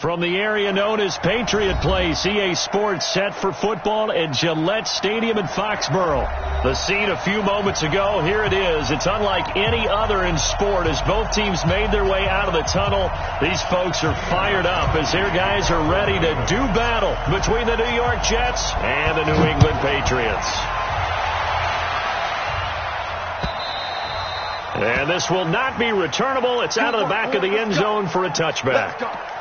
From the area known as Patriot Place, EA Sports set for football at Gillette Stadium in Foxborough. The scene a few moments ago, here it is. It's unlike any other in sport as both teams made their way out of the tunnel. These folks are fired up as their guys are ready to do battle between the New York Jets and the New England Patriots. And this will not be returnable. It's out of the back of the end zone for a touchback.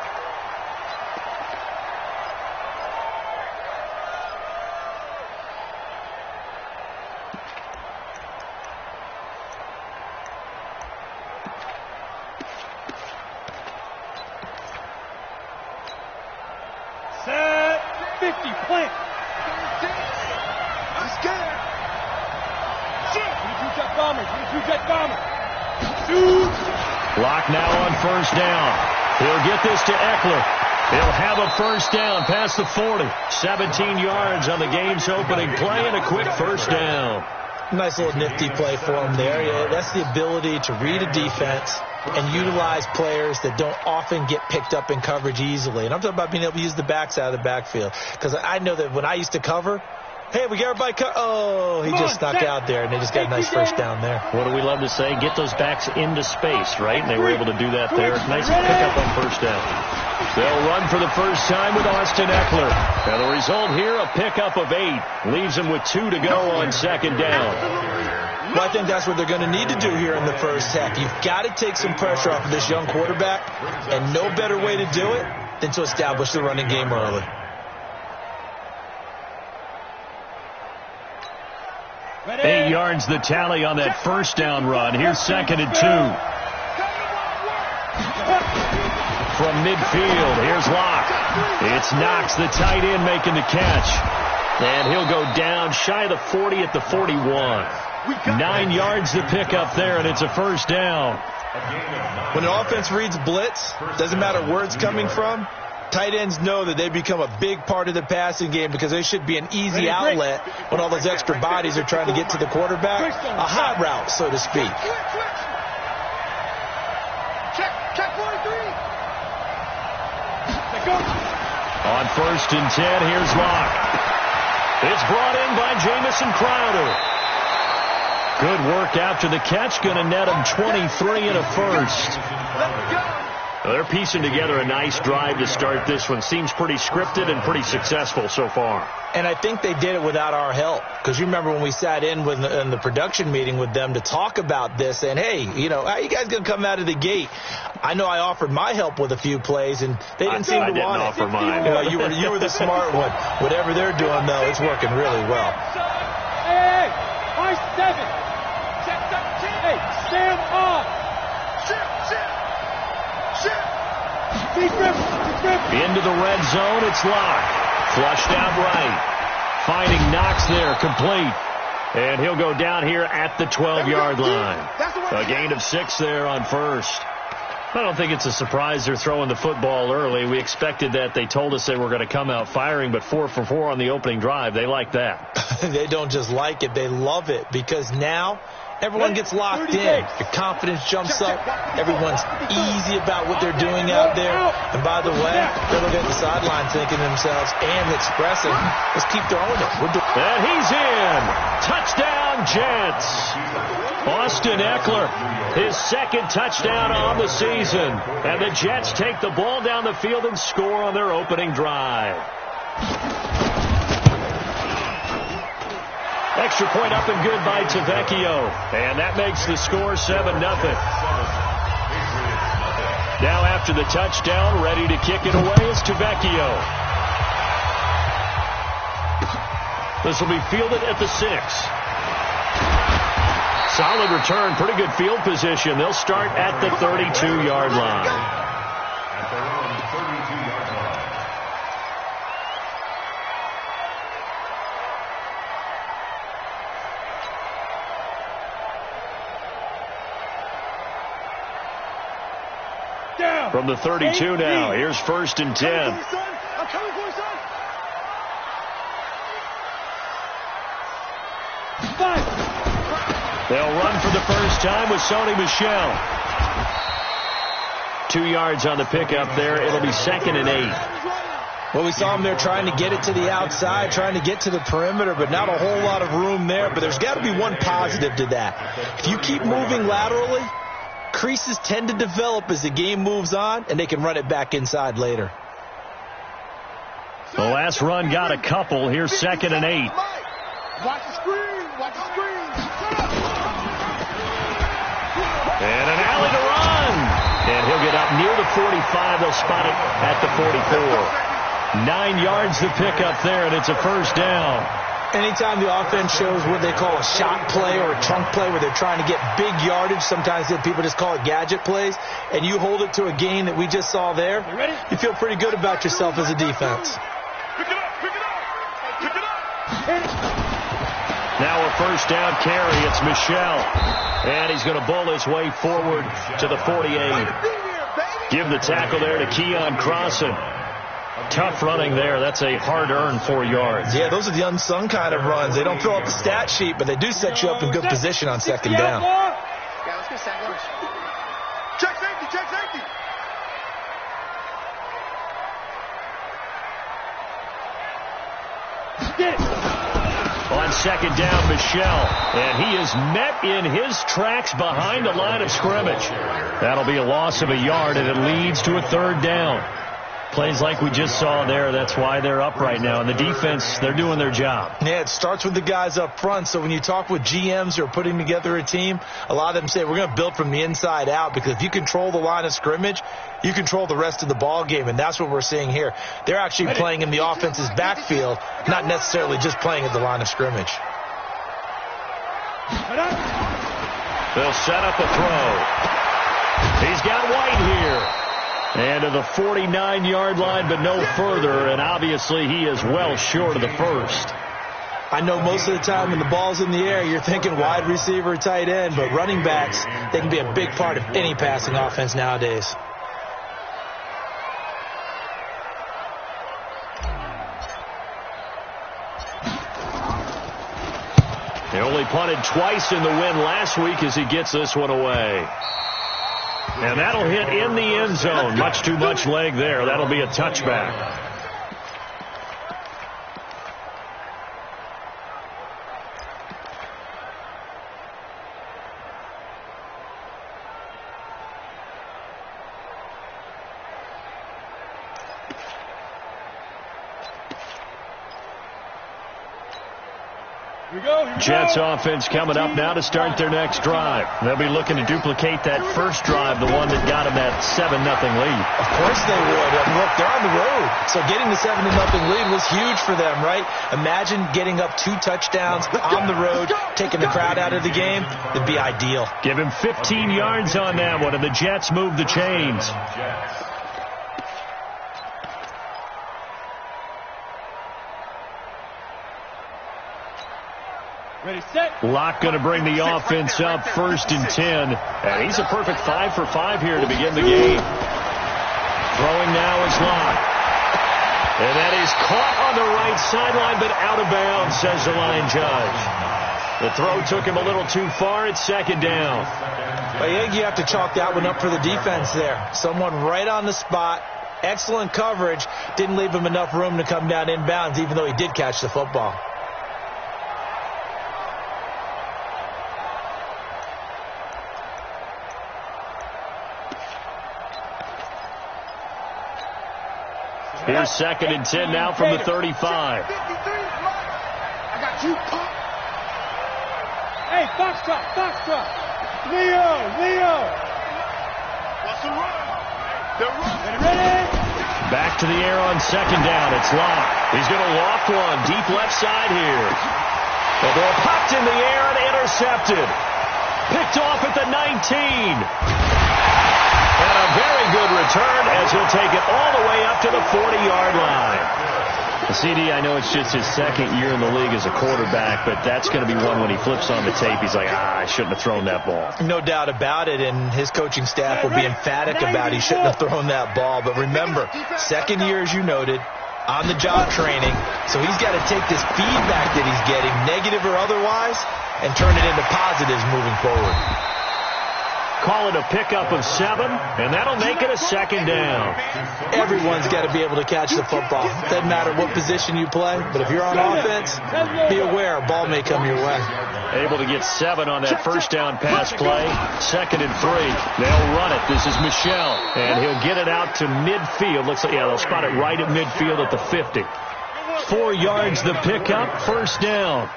Set 50, plant. Let's get it. Jet bomber. Clock now on first down. He'll get this to Eckler. He'll have a first down past the 40. 17 yards on the game's opening play and a quick first down. Nice little nifty play for him there. Yeah, that's the ability to read a defense and utilize players that don't often get picked up in coverage easily. And I'm talking about being able to use the backs out of the backfield. Because I know that when I used to cover, hey, we got everybody he just snuck out there, and they just got a nice first down there. What do we love to say? Get those backs into space, right? And they were able to do that there. Nice pickup on first down. They'll run for the first time with Austin Eckler. Now the result here, a pickup of 8. Leaves them with 2 to go on second down. Well, I think that's what they're going to need to do here in the first half. You've got to take some pressure off of this young quarterback, and no better way to do it than to establish the running game early. Ready? 8 yards the tally on that first down run. Here's second and 2. From midfield, here's Locke. It's Knox, the tight end, making the catch. And he'll go down shy of the 40 at the 41. 9 yards to pick up there, and it's a first down. When an offense reads blitz, doesn't matter where it's coming from, tight ends know that they become a big part of the passing game because they should be an easy outlet when all those extra bodies are trying to get to the quarterback. A hot route, so to speak. Check 43. On first and 10, here's Locke. It's brought in by Jamison Crowder. Good work after the catch. Going to net him 23 and a first. They're piecing together a nice drive to start this one. Seems pretty scripted and pretty successful so far. And I think they did it without our help. Because you remember when we sat in the production meeting with them to talk about this. And, hey, how are you guys going to come out of the gate? I know I offered my help with a few plays, and they didn't seem to want it. I didn't offer mine. You were the smart one. Whatever they're doing, though, it's working really well. Hey, I-7. Hey, stand on. Into the red zone, it's Locke. Flushed out right. Finding Knox there, complete. And he'll go down here at the 12-yard line. A gain of 6 there on first. I don't think it's a surprise they're throwing the football early. We expected that. They told us they were going to come out firing, but 4 for 4 on the opening drive. They like that. They don't just like it. They love it because now everyone gets locked in. Your confidence jumps up. Everyone's easy about what they're doing out there. And by the way, they're looking at the sideline thinking to themselves and expressing, let's keep throwing it. And he's in. Touchdown, Jets. Austin Eckler, his second touchdown on the season. And the Jets take the ball down the field and score on their opening drive. Extra point up and good by Tavecchio. And that makes the score 7-0. Now after the touchdown, ready to kick it away is Tavecchio. This will be fielded at the 6. Solid return, pretty good field position. They'll start at the 32-yard line. From the 32 now, here's first and 10. I'm coming for you, son. 5. They'll run for the first time with Sony Michel. 2 yards on the pickup there. It'll be 2nd and 8. Well, we saw him there trying to get it to the outside, trying to get to the perimeter, but not a whole lot of room there. But there's got to be one positive to that. If you keep moving laterally, creases tend to develop as the game moves on, and they can run it back inside later. The last run got a couple. Here's 2nd and 8. Watch the screen. Watch the screen. And an alley to run. And he'll get up near the 45. They'll spot it at the 44. 9 yards to pick up there, and it's a first down. Anytime the offense shows what they call a shot play or a chunk play where they're trying to get big yardage, sometimes people just call it gadget plays, and you hold it to a gain that we just saw there, you feel pretty good about yourself as a defense. Pick it up. Pick it up. Pick it up. Now a first down carry. It's Michel. And he's going to bull his way forward to the 48. Give the tackle there to Keon Crossan. Tough running there. That's a hard-earned 4 yards. Yeah, those are the unsung kind of runs. They don't fill up the stat sheet, but they do set you up in good position on 2nd down. Yeah, let's go sack lunch. Check safety. Check safety. Get it. On 2nd down, Michel. And he is met in his tracks behind the line of scrimmage. That'll be a loss of a yard, and it leads to a 3rd down. Plays like we just saw there. That's why they're up right now. And the defense, they're doing their job. Yeah, it starts with the guys up front. So when you talk with GMs who are putting together a team, a lot of them say we're going to build from the inside out, because if you control the line of scrimmage, you control the rest of the ball game. And that's what we're seeing here. They're actually playing in the offense's backfield, not necessarily just playing at the line of scrimmage. They'll set up a throw. He's got White here. And to the 49-yard line, but no further. And obviously he is well short of the first. I know most of the time when the ball's in the air, you're thinking wide receiver, tight end. But running backs, they can be a big part of any passing offense nowadays. He only punted twice in the win last week as he gets this one away. And that'll hit in the end zone. Much too much leg there. That'll be a touchback. Jets offense coming up now to start their next drive. They'll be looking to duplicate that first drive, the one that got them that 7-0 lead. Of course they would. Look, they're on the road. So getting the 7-0 lead was huge for them, right? Imagine getting up 2 touchdowns on the road, taking the crowd out of the game. It'd be ideal. Give him 15 yards on that one, and the Jets move the chains. Ready, set. Locke going to bring the offense up 1st and 10. And he's a perfect 5 for 5 here to begin the game. Throwing now is Locke. And that is caught on the right sideline, but out of bounds, says the line judge. The throw took him a little too far. It's 2nd down. I think you have to chalk that one up for the defense there. Someone right on the spot. Excellent coverage. Didn't leave him enough room to come down inbounds, even though he did catch the football. Here's 2nd and 10 now from the 35. I got you. Hey, Foxtrot. Leo. What's the run? They're running. Ready? Back to the air on 2nd down. It's Locke. He's going to loft one deep left side here. The ball popped in the air and intercepted. Picked off at the 19. And a very good return as he'll take it all the way up to the 40-yard line. CD, I know it's just his 2nd year in the league as a quarterback, but that's going to be one when he flips on the tape. He's like, I shouldn't have thrown that ball. No doubt about it, and his coaching staff will be emphatic about he shouldn't have thrown that ball. But remember, 2nd year, as you noted, on-the-job training, so he's got to take this feedback that he's getting, negative or otherwise, and turn it into positives moving forward. Call it a pickup of 7, and that'll make it a 2nd down. Everyone's got to be able to catch the football. Doesn't matter what position you play, but if you're on offense, be aware a ball may come your way. Able to get 7 on that first down pass play. 2nd and 3. They'll run it. This is Michelle, and he'll get it out to midfield. Looks like, yeah, they'll spot it right at midfield at the 50. 4 yards the pickup, 1st down.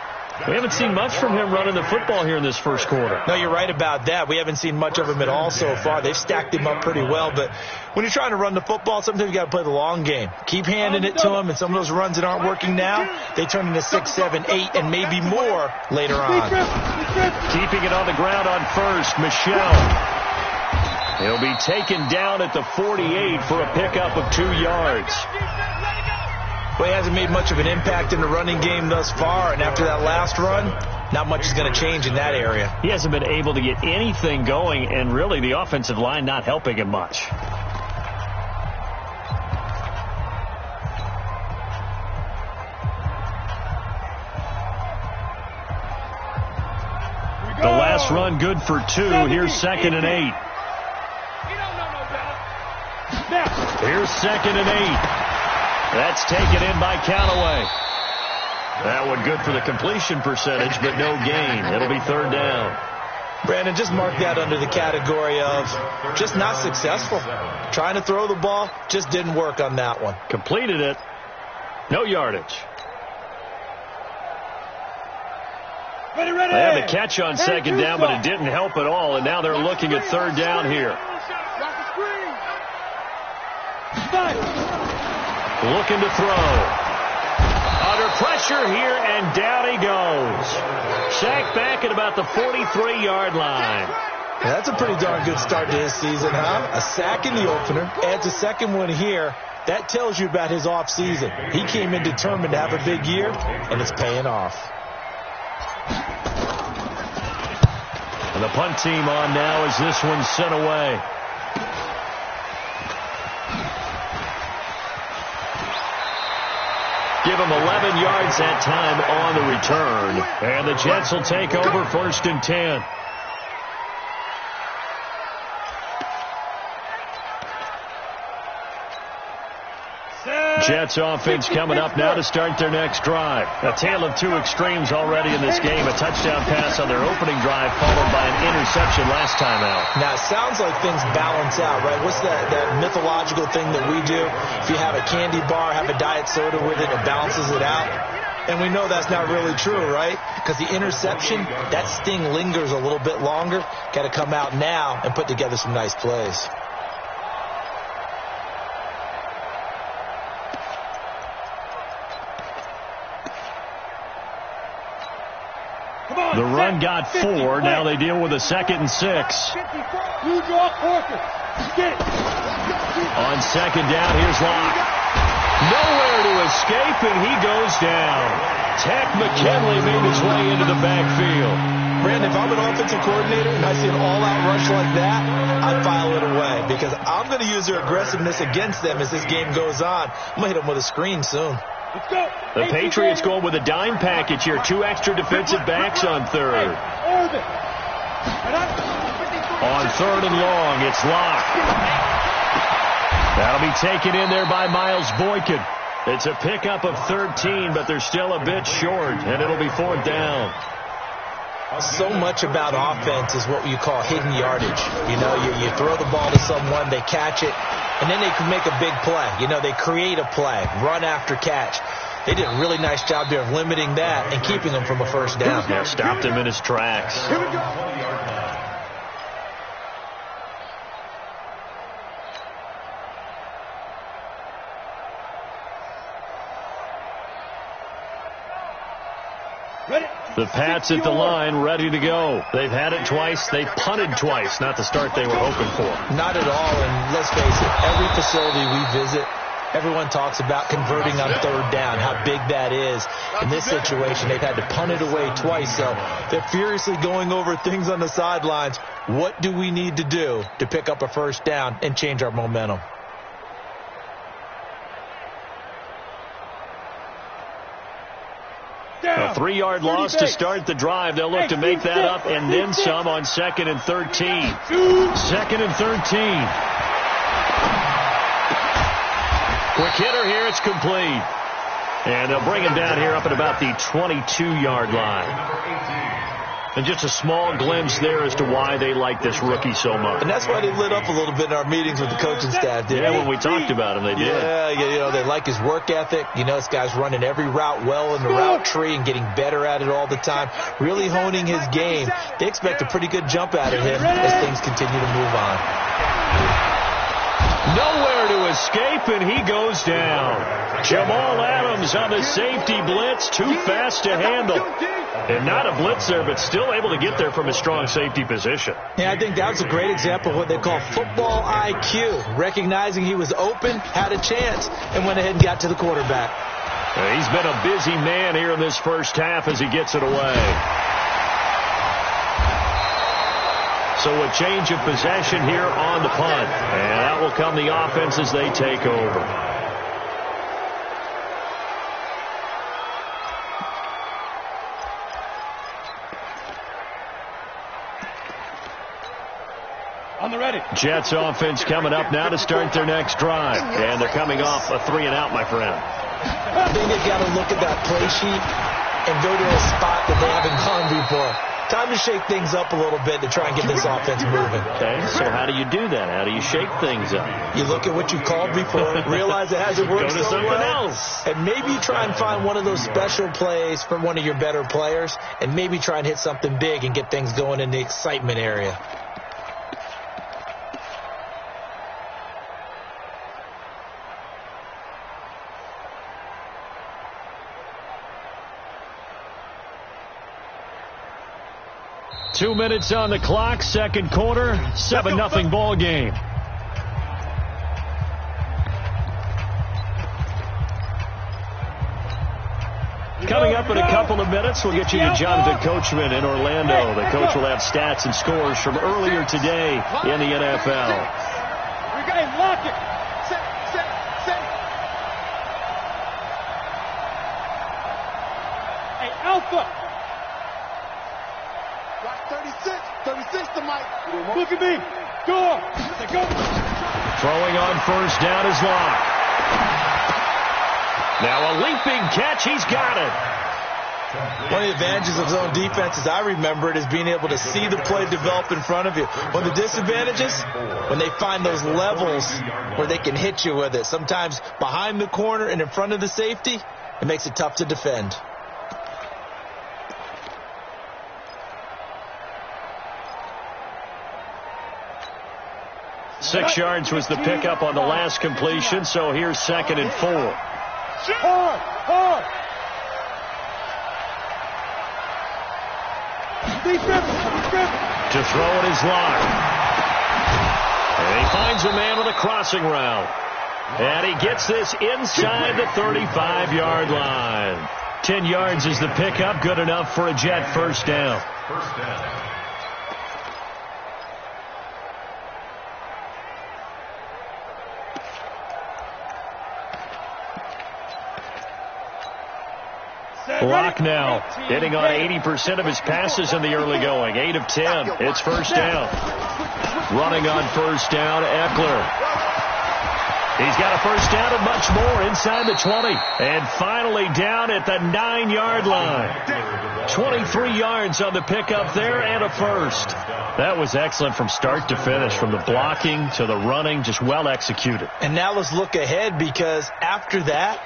We haven't seen much from him running the football here in this first quarter. No, you're right about that. We haven't seen much of him at all so far. They've stacked him up pretty well, but when you're trying to run the football, sometimes you got to play the long game. Keep handing it to him, and some of those runs that aren't working now, they turn into 6, 7, 8, and maybe more later on. Keeping it on the ground on first, Michelle. He'll be taken down at the 48 for a pickup of 2 yards. Well, he hasn't made much of an impact in the running game thus far, and after that last run, not much is going to change in that area. He hasn't been able to get anything going, and really the offensive line not helping him much. The last run good for 2. Here's 2nd and 8. Here's 2nd and 8. That's taken in by Callaway. That one good for the completion percentage, but no gain. It'll be 3rd down. Brandon, just mark that under the category of just not successful. Trying to throw the ball, just didn't work on that one. Completed it. No yardage. Ready. They had the catch on 2nd down, but it didn't help at all, and now they're looking at 3rd down here. Looking to throw. Under pressure here, and down he goes. Sacked back at about the 43-yard line. Yeah, that's a pretty darn good start to his season, huh? A sack in the opener, adds a 2nd one here. That tells you about his offseason. He came in determined to have a big year, and it's paying off. And the punt team on now as this one's sent away. Give him 11 yards that time on the return. And the Jets will take over 1st and 10. Jets offense coming up now to start their next drive. A tale of 2 extremes already in this game. A touchdown pass on their opening drive followed by an interception last time out. Now, it sounds like things balance out, right? What's that mythological thing that we do? If you have a candy bar, have a diet soda with it, it balances it out. And we know that's not really true, right? Because the interception, that sting lingers a little bit longer. Got to come out now and put together some nice plays. The run got 4. Now they deal with a 2nd and 6. On 2nd down, here's Locke. Nowhere to escape, and he goes down. Tech McKinley made his way into the backfield. Brandon, if I'm an offensive coordinator and I see an all-out rush like that, I'd file it away because I'm going to use their aggressiveness against them as this game goes on. I'm going to hit them with a screen soon. The Patriots going with a dime package here. 2 extra defensive backs on 3rd. On 3rd and long, it's Locke. That'll be taken in there by Miles Boykin. It's a pickup of 13, but they're still a bit short, and it'll be 4th down. So much about offense is what you call hidden yardage. You know, you throw the ball to someone, they catch it, and then they can make a big play. You know, they create a play, run after catch. They did a really nice job there of limiting that and keeping him from a 1st down. Yeah, stopped him in his tracks. Here we go. The Pats at the line, ready to go. They've had it twice. They punted twice. Not the start they were hoping for. Not at all, and let's face it, every facility we visit, everyone talks about converting on 3rd down, how big that is. In this situation, they've had to punt it away twice, so they're furiously going over things on the sidelines. What do we need to do to pick up a 1st down and change our momentum? A 3-yard loss to start the drive. They'll look to make that up and then some on 2nd and 13. 2nd and 13. Quick hitter here. It's complete. And they'll bring him down here up at about the 22-yard line. And just a small glimpse there as to why they like this rookie so much. And that's why they lit up a little bit in our meetings with the coaching staff, didn't they? Yeah, when we talked about him, they did. Yeah, you know, they like his work ethic. You know, this guy's running every route well in the route tree and getting better at it all the time, really honing his game. They expect a pretty good jump out of him as things continue to move on. Nowhere to escape, and he goes down. Jamal Adams on the safety blitz, too fast to handle. And not a blitz there, but still able to get there from a strong safety position. Yeah, I think that was a great example of what they call football IQ. Recognizing he was open, had a chance, and went ahead and got to the quarterback. He's been a busy man here in this first half as he gets it away. So a change of possession here on the punt. And out will come the offense as they take over. On the ready. Jets offense coming up now to start their next drive. And they're coming off a 3-and-out, my friend. I think they've got to look at that play sheet and go to a spot that they haven't gone before. Time to shake things up a little bit to try and get this offense moving. Okay, so how do you do that? How do you shake things up? You look at what you called before, realize it hasn't worked Go to so something well, else. and maybe try and find one of those special plays from one of your better players, and maybe try and hit something big and get things going in the excitement area. Two minutes on the clock, second quarter, 7-0 ball game. Coming up in a couple of minutes, we'll get you to Jonathan Coachman in Orlando. The coach will have stats and scores from earlier today in the NFL. We got him. Lock it. Set. Hey, Alpha. 36 to Mike. Look at me. Go. Throwing on first down is Locke. Now a leaping catch. He's got it. One of the advantages of zone defense, as I remember it, is being able to see the play develop in front of you. One of the disadvantages, when they find those levels where they can hit you with it. Sometimes behind the corner and in front of the safety, it makes it tough to defend. 6 yards was the pickup on the last completion, so here's 2nd and 4. Hard. To throw it is Locke. And he finds a man with a crossing route. And he gets this inside the 35-yard line. 10 yards is the pickup, good enough for a Jet first down. Locke now hitting on 80% of his passes in the early going. 8 of 10. It's first down. Running on first down, Eckler. He's got a first down and much more inside the 20. And finally down at the 9-yard line. 23 yards on the pickup there and a first. That was excellent from start to finish, from the blocking to the running, just well executed. And now let's look ahead, because after that,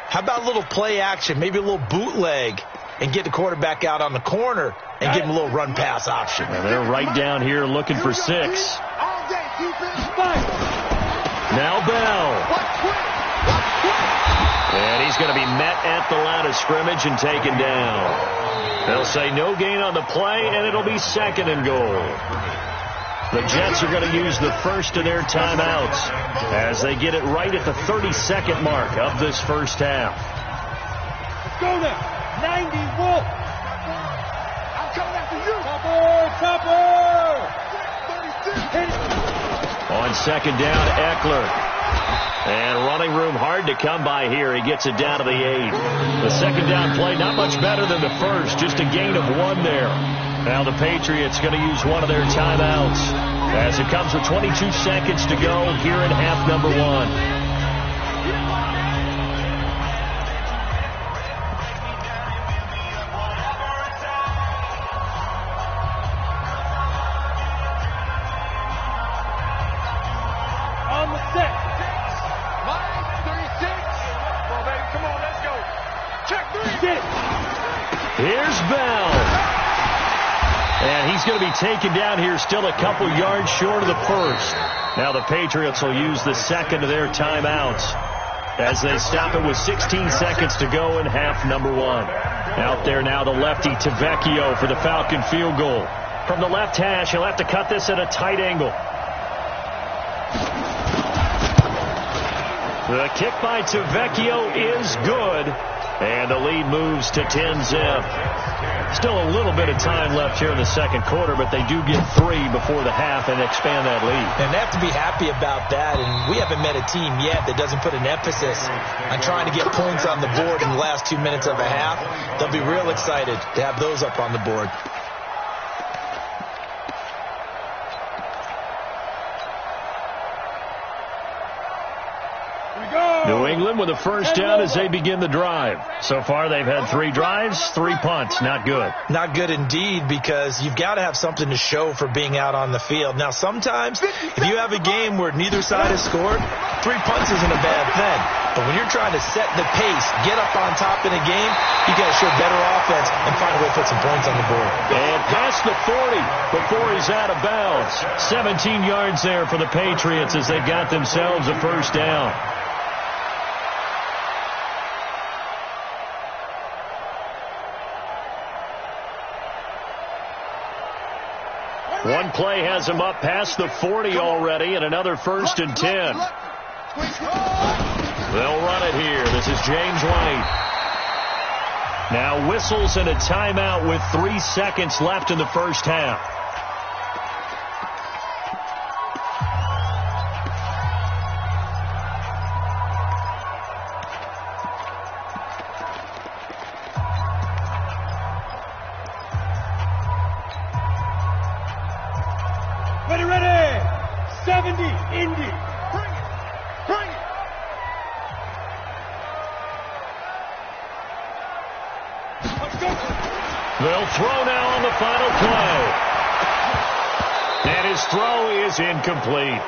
how about a little play action, maybe a little bootleg, and get the quarterback out on the corner and give him a little run-pass option. And they're right down here looking for 6. Now Bell. And he's going to be met at the line of scrimmage and taken down. They'll say no gain on the play, and it'll be 2nd and goal. The Jets are going to use the first of their timeouts as they get it right at the 32nd mark of this first half. Let's go now. 91. I'm coming after you. Topper. On second down, Eckler. And running room hard to come by here. He gets it down to the 8. The second down play, not much better than the first. Just a gain of 1 there. Now the Patriots going to use one of their timeouts as it comes with 22 seconds to go here in half number 1. Here's Bell. And he's going to be taken down here still a couple yards short of the first. Now the Patriots will use the second of their timeouts as they stop it with 16 seconds to go in half number 1. Out there now the lefty Tavecchio for the Falcon field goal. From the left hash, he'll have to cut this at a tight angle. The kick by Tavecchio is good. And the lead moves to 10-zip. Still a little bit of time left here in the second quarter, but they do get 3 before the half and expand that lead. And they have to be happy about that. And we haven't met a team yet that doesn't put an emphasis on trying to get points on the board in the last 2 minutes of a half. They'll be real excited to have those up on the board. New England with a first down as they begin the drive. So far, they've had 3 drives, 3 punts. Not good. Not good indeed, because you've got to have something to show for being out on the field. Now, sometimes, if you have a game where neither side has scored, 3 punts isn't a bad thing. But when you're trying to set the pace, get up on top in a game, you got to show better offense and find a way to put some points on the board. And past the 40 before he's out of bounds. 17 yards there for the Patriots as they've got themselves a first down. One play has him up past the 40 already, and another 1st and 10. They'll run it here. This is James White. Now whistles and a timeout with 3 seconds left in the first half. Ready. 70, Indy. Bring it. Let's go. They'll throw now on the final play. And his throw is incomplete.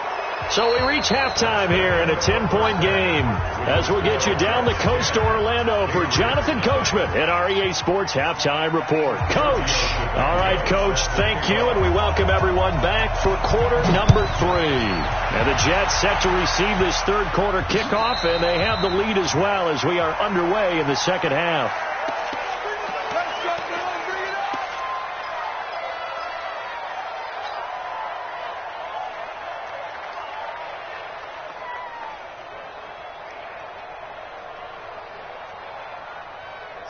So we reach halftime here in a 10-point game as we'll get you down the coast to Orlando for Jonathan Coachman at our EA Sports Halftime Report. Coach. All right, Coach, thank you, and we welcome everyone back for quarter number 3. And the Jets set to receive this third quarter kickoff, and they have the lead as well as we are underway in the second half.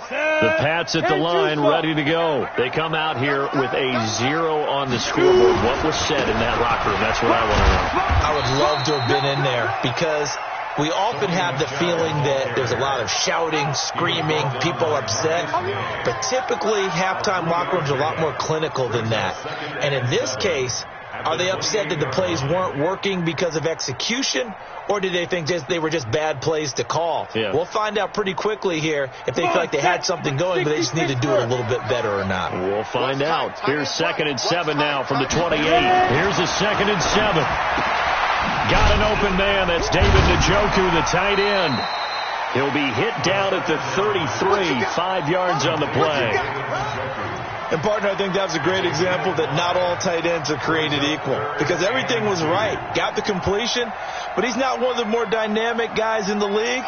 The Pats at the line, ready to go. They come out here with a 0 on the scoreboard. What was said in that locker room? That's what I want to know. I would love to have been in there, because we often have the feeling that there's a lot of shouting, screaming, people upset. But typically, halftime locker rooms are a lot more clinical than that. And in this case, are they upset that the plays weren't working because of execution, or do they think they were just bad plays to call? Yeah. We'll find out pretty quickly here if they feel like they had something going, but they just need to do it a little bit better or not. We'll find out. Here's 2nd and 7 now from the 28. Here's a 2nd and 7. Got an open man. That's David Njoku, the tight end. He'll be hit down at the 33, 5 yards on the play. And, partner, I think that's a great example that not all tight ends are created equal, because everything was right. Got the completion, but he's not one of the more dynamic guys in the league.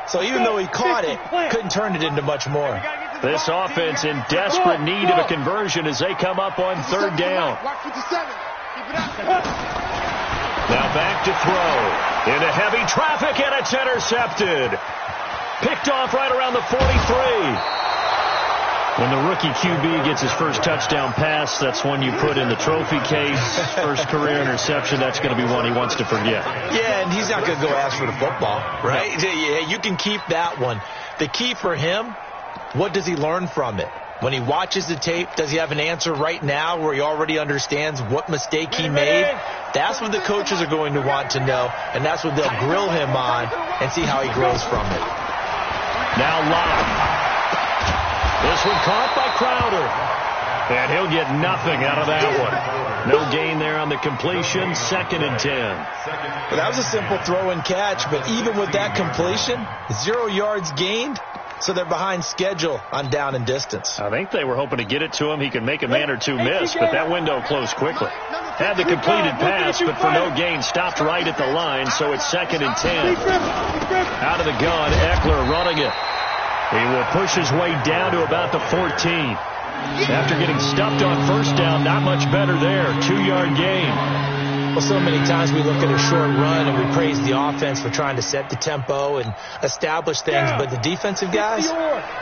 So even though he caught it, couldn't turn it into much more. This offense in desperate need of a conversion as they come up on 3rd down. Now back to throw. Into heavy traffic, and it's intercepted. Picked off right around the 43. When the rookie QB gets his first touchdown pass, that's one you put in the trophy case. First career interception, that's going to be one he wants to forget. Yeah, and he's not going to go ask for the football, right? No. Yeah, you can keep that one. The key for him, what does he learn from it? When he watches the tape, does he have an answer right now where he already understands what mistake he made? That's what the coaches are going to want to know, and that's what they'll grill him on and see how he grows from it. Now Locke. This one caught by Crowder. And he'll get nothing out of that one. No gain there on the completion. 2nd and 10. Well, that was a simple throw and catch, but even with that completion, 0 yards gained. So they're behind schedule on down and distance. I think they were hoping to get it to him. He could make a man or two miss, but that window closed quickly. Had the completed pass, but for no gain, stopped right at the line, so it's 2nd and 10. Out of the gun, Eckler running it. He will push his way down to about the 14. After getting stuffed on first down, not much better there. 2-yard gain. Well, so many times we look at a short run and we praise the offense for trying to set the tempo and establish things, but the defensive guys,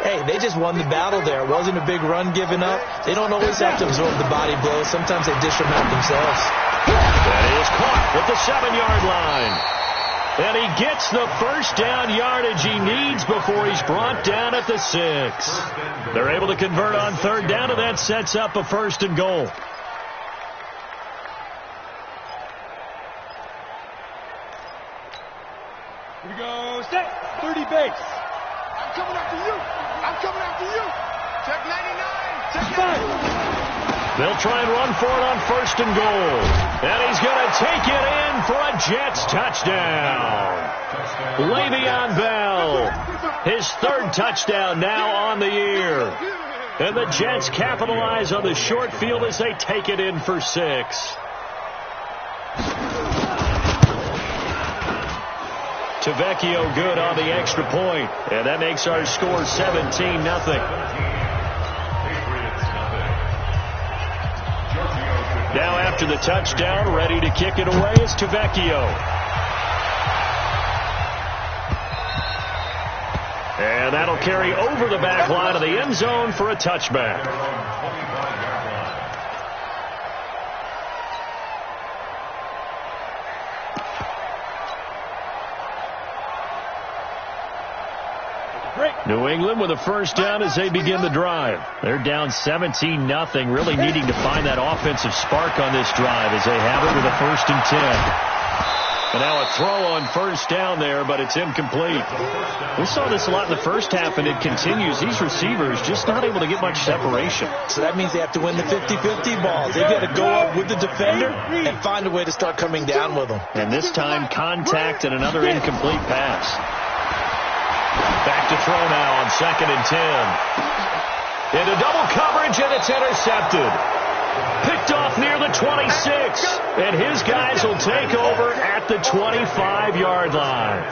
hey, they just won the battle there. It wasn't a big run given up. They don't always have to absorb the body blows. Sometimes they dish them out themselves. That is caught at the 7-yard line. And he gets the first down yardage he needs before he's brought down at the 6. They're able to convert on 3rd down, and that sets up a 1st and goal. Here we go. Set. 30 base. I'm coming after you. I'm coming after you. Check 99. Check 99. They'll try and run for it on 1st and goal. And he's going to take it in for a Jets touchdown. Le'Veon Bell. His 3rd touchdown now on the year. And the Jets capitalize on the short field as they take it in for 6. Tavecchio good on the extra point, and that makes our score 17-0. Now after the touchdown, ready to kick it away is Tavecchio. And that'll carry over the back line of the end zone for a touchback. New England with a first down as they begin the drive. They're down 17-0, really needing to find that offensive spark on this drive as they have it with a 1st and 10. And now a throw on first down there, but it's incomplete. We saw this a lot in the first half, and it continues. These receivers just not able to get much separation. So that means they have to win the 50-50 balls. They've got to go up with the defender and find a way to start coming down with them. And this time, contact and another incomplete pass. Back to throw now on 2nd and 10. Into double coverage, and it's intercepted. Picked off near the 26. And his guys will take over at the 25-yard line.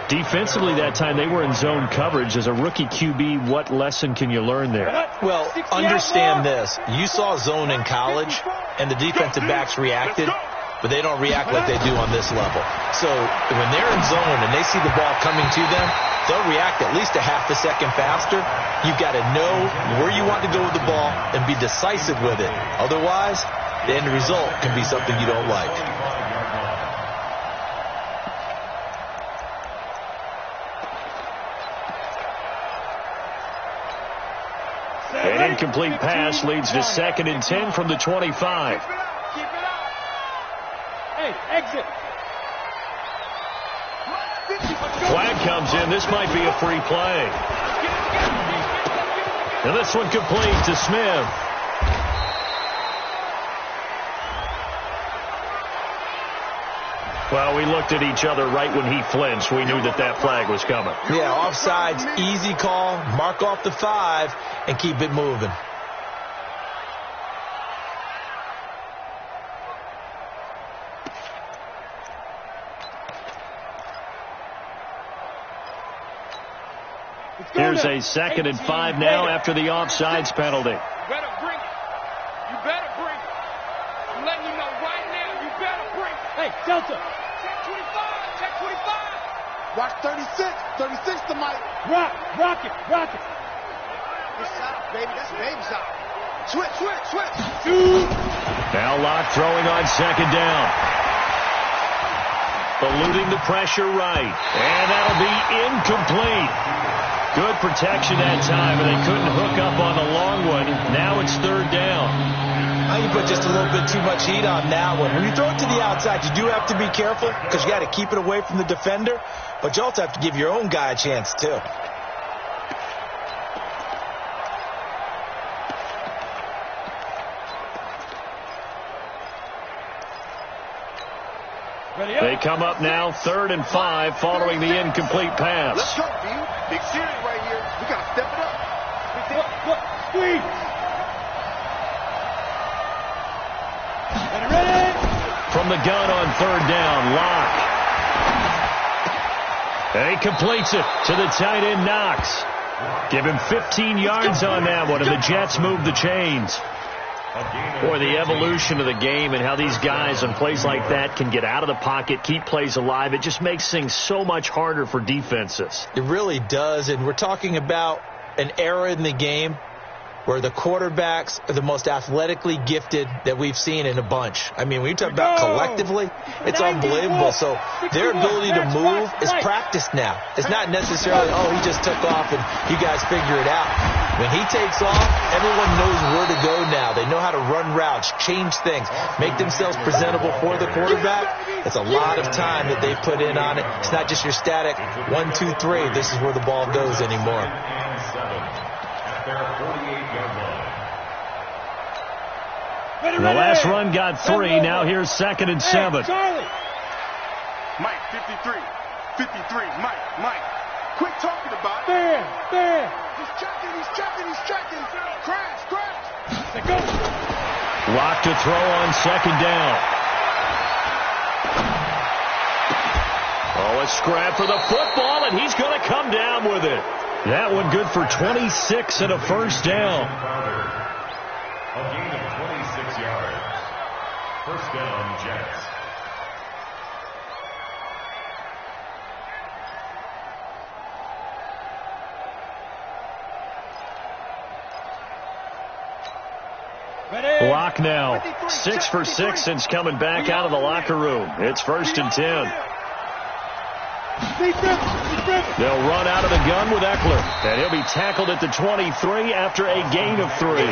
Defensively that time, they were in zone coverage. As a rookie QB, what lesson can you learn there? Well, understand this. You saw zone in college, and the defensive backs reacted, but they don't react like they do on this level. So when they're in zone and they see the ball coming to them, they'll react at least a half a second faster. You've got to know where you want to go with the ball and be decisive with it. Otherwise, the end result can be something you don't like. An incomplete pass leads to 2nd and 10 from the 25. Hey, exit. Flag comes in. This might be a free play. And this one complete to Smith. Well, we looked at each other right when he flinched. We knew that that flag was coming. Yeah, offsides, easy call. Mark off the 5 and keep it moving. Here's a 2nd and 5 now after the offsides penalty. You better bring it. You better bring it. I'm letting you know right now, you better bring it. Hey, Delta. Check 25. Check 25. Watch 36. 36 to Mike. Rock it. Rock it. That's South, baby. That's baby South. Switch. Now Locke throwing on second down. Eluding the pressure right. And that'll be incomplete. Good protection that time, and they couldn't hook up on the long one. Now it's third down. I think you put just a little bit too much heat on that one. When you throw it to the outside, you do have to be careful because you got to keep it away from the defender, but you also have to give your own guy a chance too. They come up now, 3rd and 5, following the incomplete pass. Let's go, B. Big series right here. We got to step it up. Squeeze. Ready? From the gun on 3rd down, Locke. And he completes it to the tight end, Knox. Give him 15 yards on that one, and the Jets move the chains. Boy, the evolution of the game and how these guys on plays like that can get out of the pocket, keep plays alive, it just makes things so much harder for defenses. It really does, and we're talking about an era in the game where the quarterbacks are the most athletically gifted that we've seen in a bunch. I mean, when you talk about collectively, it's unbelievable. So their ability to move is practiced now. It's not necessarily, oh, he just took off and you guys figure it out. When he takes off, everyone knows where to go now. They know how to run routes, change things, make themselves presentable for the quarterback. It's a lot of time that they've put in on it. It's not just your static 1, 2, 3. This is where the ball goes anymore. The last run got 3. Now here's 2nd and 7. Mike, 53. Mike. Quit talking about it. There. He's checking. Crash. Let's go. Locke to throw on 2nd down. Oh, a scrap for the football, and he's going to come down with it. That one good for 26 and a first down. A gain of 26 yards. First down, Jets. Locke now 6 for 6 since coming back out of the locker room. It's 1st and 10. They'll run out of the gun with Eckler, and he'll be tackled at the 23 after a gain of 3.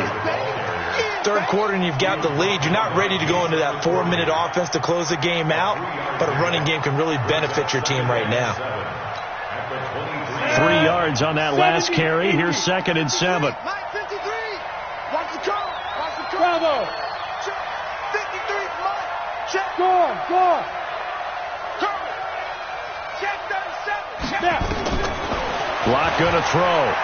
Third quarter and you've got the lead. You're not ready to go into that 4-minute offense to close the game out, but a running game can really benefit your team right now. 3 yards on that last carry. Here's 2nd and 7. Mike, 53. Watch the call. Bravo. 53, Mike. Check. Go on. Check 37. Snap. Locke gonna throw.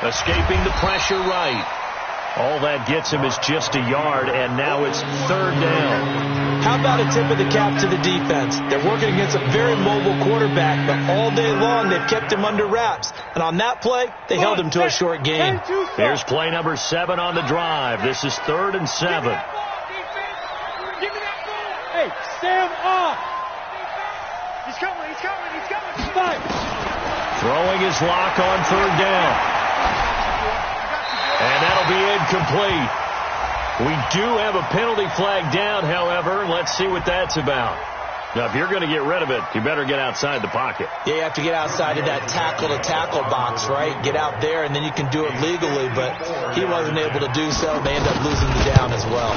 Escaping the pressure right. All that gets him is just a yard, and now it's 3rd down. How about a tip of the cap to the defense? They're working against a very mobile quarterback, but all day long they've kept him under wraps. And on that play, they held him to a short game. Here's play number 7 on the drive. This is 3rd and 7. Hey, stand off. He's coming. Fight. Throwing his Locke on 3rd down. And that'll be incomplete. We do have a penalty flag down, however. Let's see what that's about. Now, if you're going to get rid of it, you better get outside the pocket. Yeah, you have to get outside of that tackle-to-tackle box, right? Get out there, and then you can do it legally, but he wasn't able to do so, and they end up losing the down as well.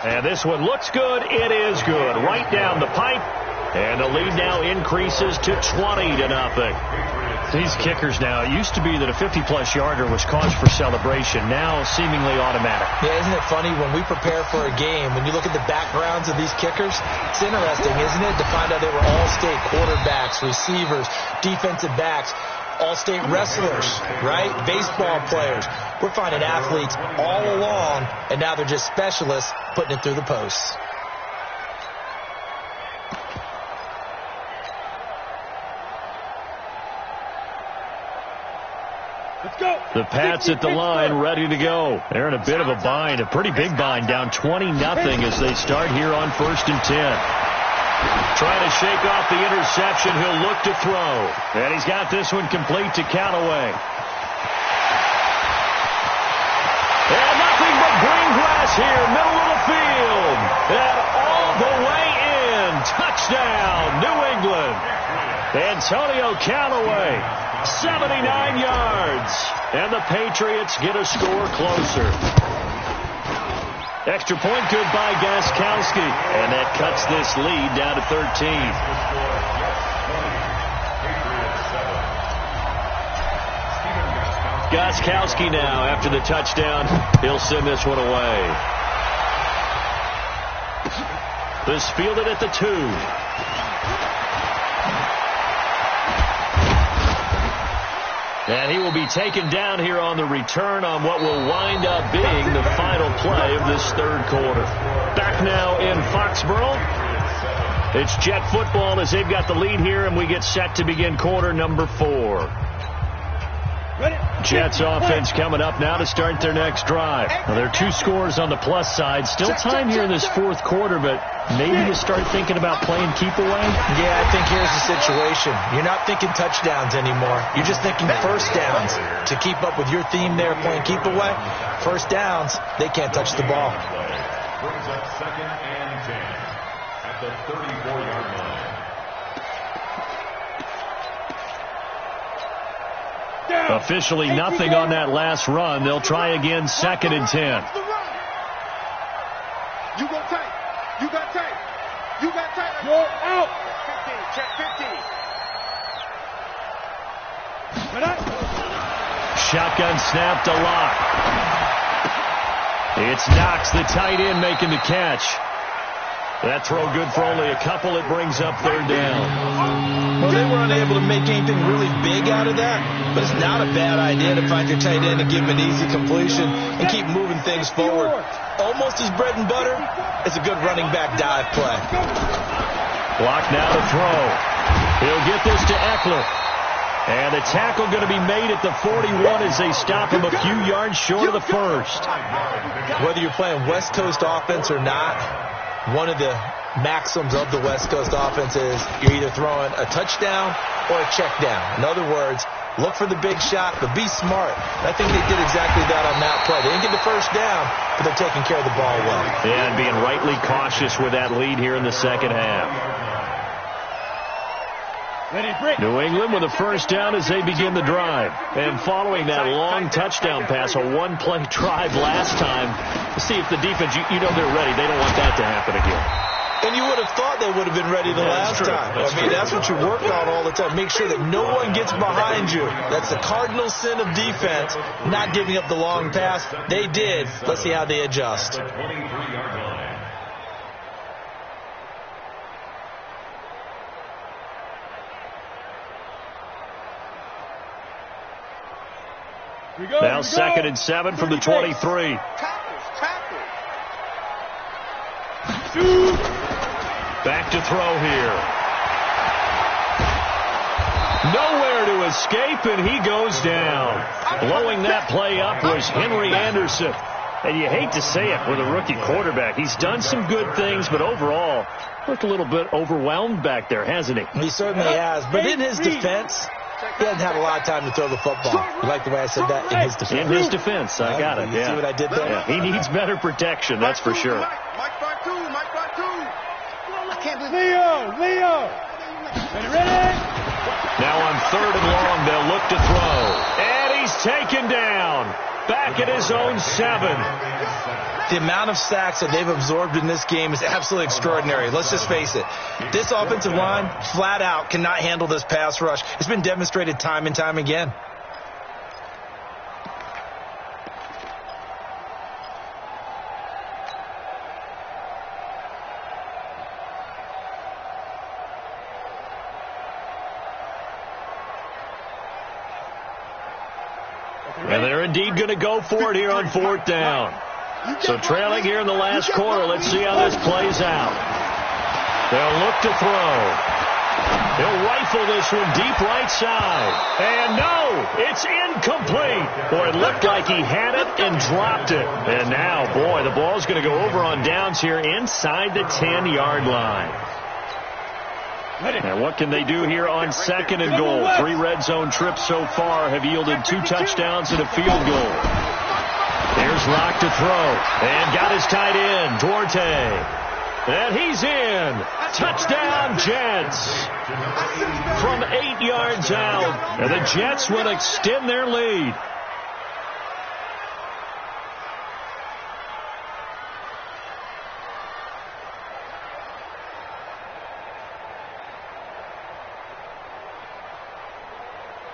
And this one looks good. It is good. Right down the pipe. And the lead now increases to 20-0. These kickers now, it used to be that a 50-plus yarder was cause for celebration. Now seemingly automatic. Yeah, isn't it funny when we prepare for a game, when you look at the backgrounds of these kickers, it's interesting, isn't it, to find out they were all-state quarterbacks, receivers, defensive backs, all-state wrestlers, right? Baseball players. We're finding athletes all along, and now they're just specialists putting it through the posts. The Pats at the line, ready to go. They're in a bit of a bind, a pretty big bind, down 20-0 as they start here on 1st and 10. Trying to shake off the interception. He'll look to throw. And he's got this one complete to Callaway. And nothing but green grass here, middle of the field. And all the way in. Touchdown, New England. Antonio Callaway, 79 yards. And the Patriots get a score closer. Extra point good by Gostkowski. And that cuts this lead down to 13. Gostkowski now, after the touchdown, he'll send this one away. This fielded at the 2. And he will be taken down here on the return on what will wind up being the final play of this third quarter. Back now in Foxborough. It's Jet football as they've got the lead here, and we get set to begin quarter number 4. Jets offense coming up now to start their next drive. Well, there are 2 scores on the plus side. Still time here in this fourth quarter, but maybe you start thinking about playing keep away? Yeah, I think here's the situation. You're not thinking touchdowns anymore. You're just thinking first downs. To keep up with your theme there, playing keep away, first downs, they can't touch the ball. Brings up 2nd and 10 at the 34-yard line. Officially nothing on that last run. They'll try again, 2nd and 10. You go tight. You got tight. You got tight. You're out. 15. Check 15. Shotgun snap to Locke. It's Knox, the tight end, making the catch. That throw good for only a couple. It brings up 3rd down. Well, they were unable to make anything really big out of that, but it's not a bad idea to find your tight end and give him an easy completion and keep moving things forward. Almost as bread and butter as a good running back dive play. Locke now to throw. He'll get this to Eckler. And the tackle going to be made at the 41 as they stop him a few yards short of the first. Whether you're playing West Coast offense or not, one of the maxims of the West Coast offense is you're either throwing a touchdown or a check down. In other words, look for the big shot, but be smart. I think they did exactly that on that play. They didn't get the first down, but they're taking care of the ball well. Yeah, and being rightly cautious with that lead here in the second half. New England with a first down as they begin the drive. And following that long touchdown pass, a one-play drive last time, to see if the defense, you know they're ready. They don't want that to happen again. And you would have thought they would have been ready the last time. That's what you work on all the time. Make sure that no one gets behind you. That's the cardinal sin of defense, not giving up the long pass. They did. Let's see how they adjust. 23-yard line. Now 2nd and 7 from the 23. Back to throw here. Nowhere to escape, and he goes down. Blowing that play up was Henry Anderson. And you hate to say it with a rookie quarterback. He's done some good things, but overall, looked a little bit overwhelmed back there, hasn't he? He certainly has. But in his defense, he hasn't had a lot of time to throw the football. You like the way I said that? In his defense. In his defense. I got it. You see what I did there? Yeah, he needs better protection, that's for sure. Mike by two. Leo. Ready? Now on 3rd and long, they'll look to throw. And he's taken down. Back at his own 7. The amount of sacks that they've absorbed in this game is absolutely extraordinary. Let's just face it. This offensive line, flat out, cannot handle this pass rush. It's been demonstrated time and time again. And they're indeed going to go for it here on 4th down. So trailing here in the last quarter, let's see how this plays out. They'll look to throw. He'll rifle this one deep right side. And no, it's incomplete. Boy, it looked like he had it and dropped it. And now, boy, the ball's going to go over on downs here inside the 10-yard line. And what can they do here on second and goal? 3 red zone trips so far have yielded 2 touchdowns and a field goal. Here's Locke to throw. And got his tight end, Duarte. And he's in. Touchdown, Jets. From 8 yards out. And the Jets will extend their lead.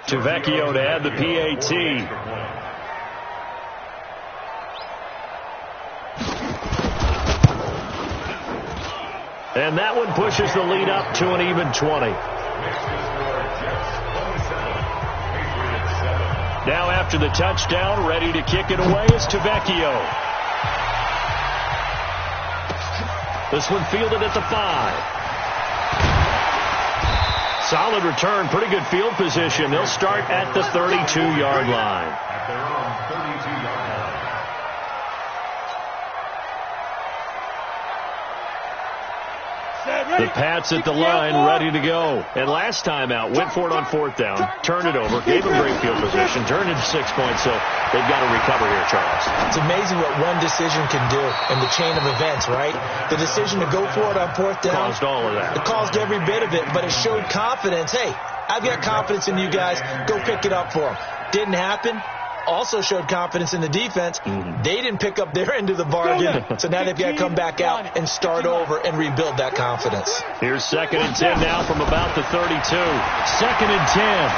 Tavecchio to add the PAT. And that one pushes the lead up to an even 20. Now after the touchdown, ready to kick it away is Tavecchio. This one fielded at the 5. Solid return, pretty good field position. They'll start at the 32-yard line. At their own 32-yard line. The Pats at the line, ready to go. And last time out, went for it on 4th down, turned it over, gave them great field position, turned it 6 points, so they've got to recover here, Charles. It's amazing what one decision can do in the chain of events, right? The decision to go for it on 4th down. Caused all of that. It caused every bit of it, but it showed confidence. Hey, I've got confidence in you guys. Go pick it up for them. Didn't happen. Also showed confidence in the defense. They didn't pick up their end of the bargain, so now they've got to come back out and start over and rebuild that confidence. Here's 2nd and 10 now from about the 32. 2nd and 10.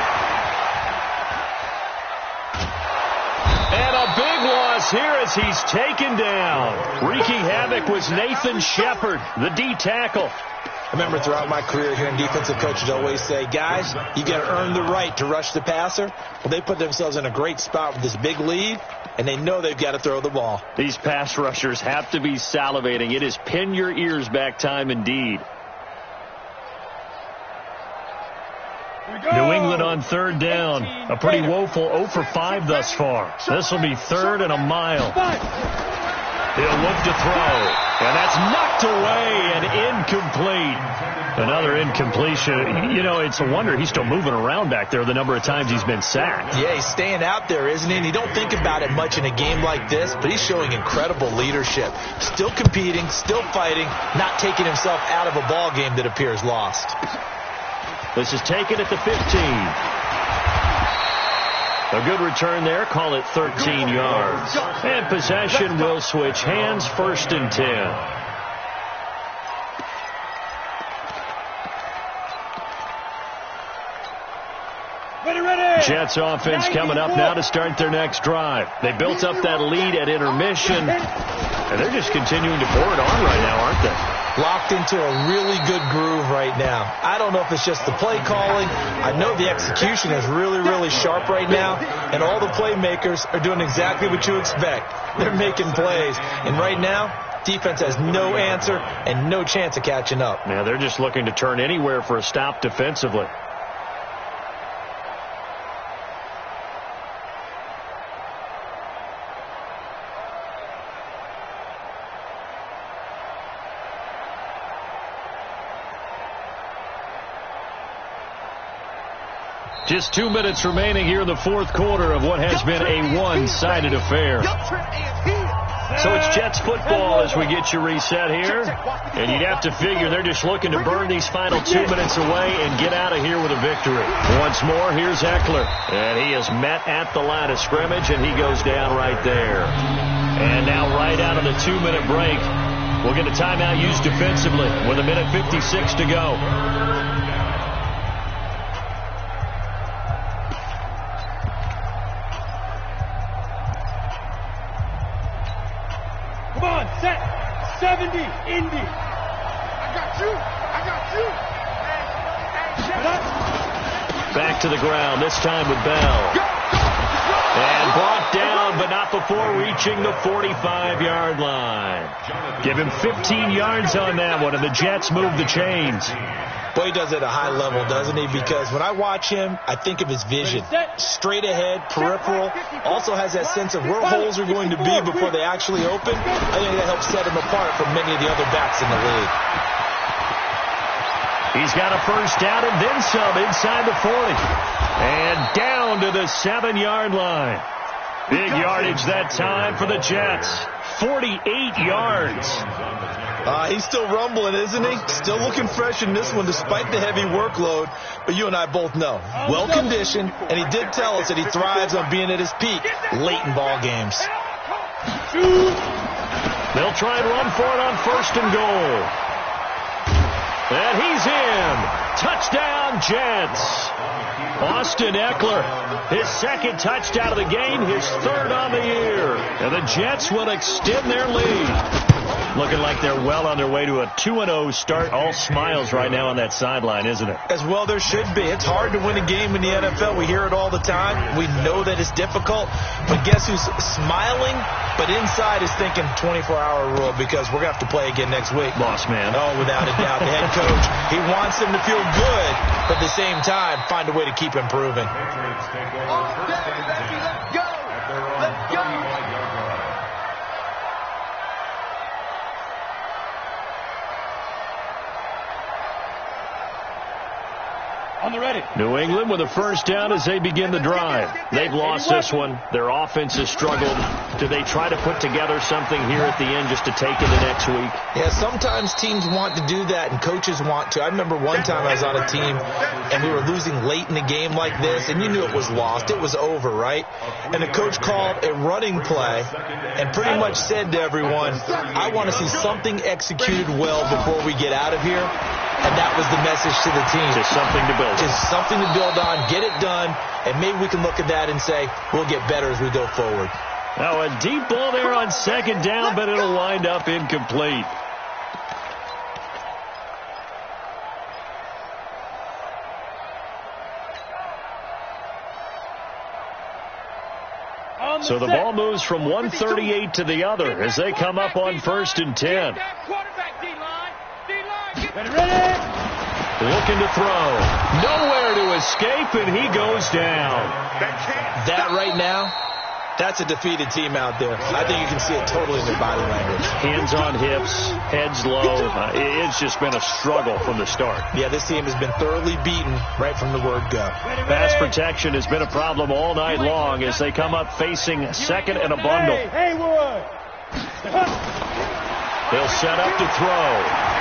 And a big loss here as he's taken down. Wreaking havoc was Nathan Shepard, the D tackle. I remember throughout my career hearing defensive coaches always say, guys, you got to earn the right to rush the passer. Well, they put themselves in a great spot with this big lead, and they know they've got to throw the ball. These pass rushers have to be salivating. It is pin your ears back time indeed. New England on 3rd down. A pretty woeful 0 for 5 thus far. This will be 3rd and a mile. He'll look to throw. And that's knocked away and incomplete. Another incompletion. You know, it's a wonder he's still moving around back there the number of times he's been sacked. Yeah, he's staying out there, isn't he? And you don't think about it much in a game like this, but he's showing incredible leadership. Still competing, still fighting, not taking himself out of a ball game that appears lost. This is taken at the 15. A good return there. Call it 13 yards. And possession will switch hands. 1st and 10. Jets offense coming up now to start their next drive. They built up that lead at intermission, and they're just continuing to pour it on right now, aren't they? Locked into a really good groove right now. I don't know if it's just the play calling. I know the execution is really, really sharp right now, and all the playmakers are doing exactly what you expect. They're making plays, and right now, defense has no answer and no chance of catching up. Now they're just looking to turn anywhere for a stop defensively. Just 2 minutes remaining here in the 4th quarter of what has been a one-sided affair. So it's Jets football as we get you reset here. And you'd have to figure they're just looking to burn these final 2 minutes away and get out of here with a victory. Once more, here's Eckler. And he is met at the line of scrimmage, and he goes down right there. And now right out of the 2-minute break, we'll get a timeout used defensively with 1:56 to go. Come on, set. 70, Indy. I got you. I got you. Back to the ground, this time with Bell. And brought down, but not before reaching the 45-yard line. Give him 15 yards on that one, and the Jets move the chains. Boy, he does it at a high level, doesn't he? Because when I watch him, I think of his vision. Straight ahead, peripheral. Also has that sense of where holes are going to be before they actually open. I think that helps set him apart from many of the other backs in the league. He's got a first down and then some inside the 40. And down to the 7-yard line. Big yardage that time for the Jets. 48 yards. He's still rumbling, isn't he? Still looking fresh in this one despite the heavy workload. But you and I both know, well-conditioned, and he did tell us that he thrives on being at his peak late in ball games. They'll try and run for it on 1st and goal. And he's in. Touchdown, Jets. Austin Eckler, his 2nd touchdown of the game, his 3rd on the year. And the Jets will extend their lead. Looking like they're well on their way to a 2-0 start. All smiles right now on that sideline, isn't it? As well there should be. It's hard to win a game in the NFL. We hear it all the time. We know that it's difficult. But guess who's smiling, but inside is thinking 24-hour rule because we're going to have to play again next week. Boss man. Oh, without a doubt. The head coach, he wants them to feel good, but at the same time, find a way to keep improving. Let's go. Let's go. On the ready. New England with a first down as they begin the drive. They've lost this one. Their offense has struggled. Do they try to put together something here at the end just to take into next week? Yeah, sometimes teams want to do that and coaches want to. I remember one time I was on a team and we were losing late in a game like this and you knew it was lost. It was over, right? And the coach called a running play and pretty much said to everyone, I want to see something executed well before we get out of here. And that was the message to the team. Just something to build on. Just something to build on, get it done, and maybe we can look at that and say, we'll get better as we go forward. Now a deep ball there on 2nd down, but it'll wind up incomplete. So the ball moves from 138 to the other as they come up on 1st and 10. Ready. Looking to throw. Nowhere to escape, and he goes down. That right now, that's a defeated team out there. I think you can see it totally in their body language. Hands on hips, heads low. It's just been a struggle from the start. Yeah, this team has been thoroughly beaten right from the word go. Pass protection has been a problem all night long as they come up facing 2nd and a bundle. Haywood. They'll set up to throw.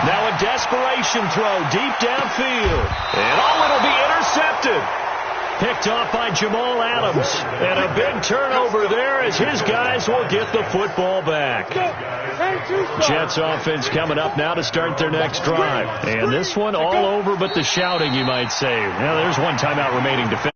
Now a desperation throw deep downfield. And it'll be intercepted. Picked off by Jamal Adams. And a big turnover there as his guys will get the football back. Jets offense coming up now to start their next drive. And this one all over but the shouting, you might say. Now there's one timeout remaining to finish.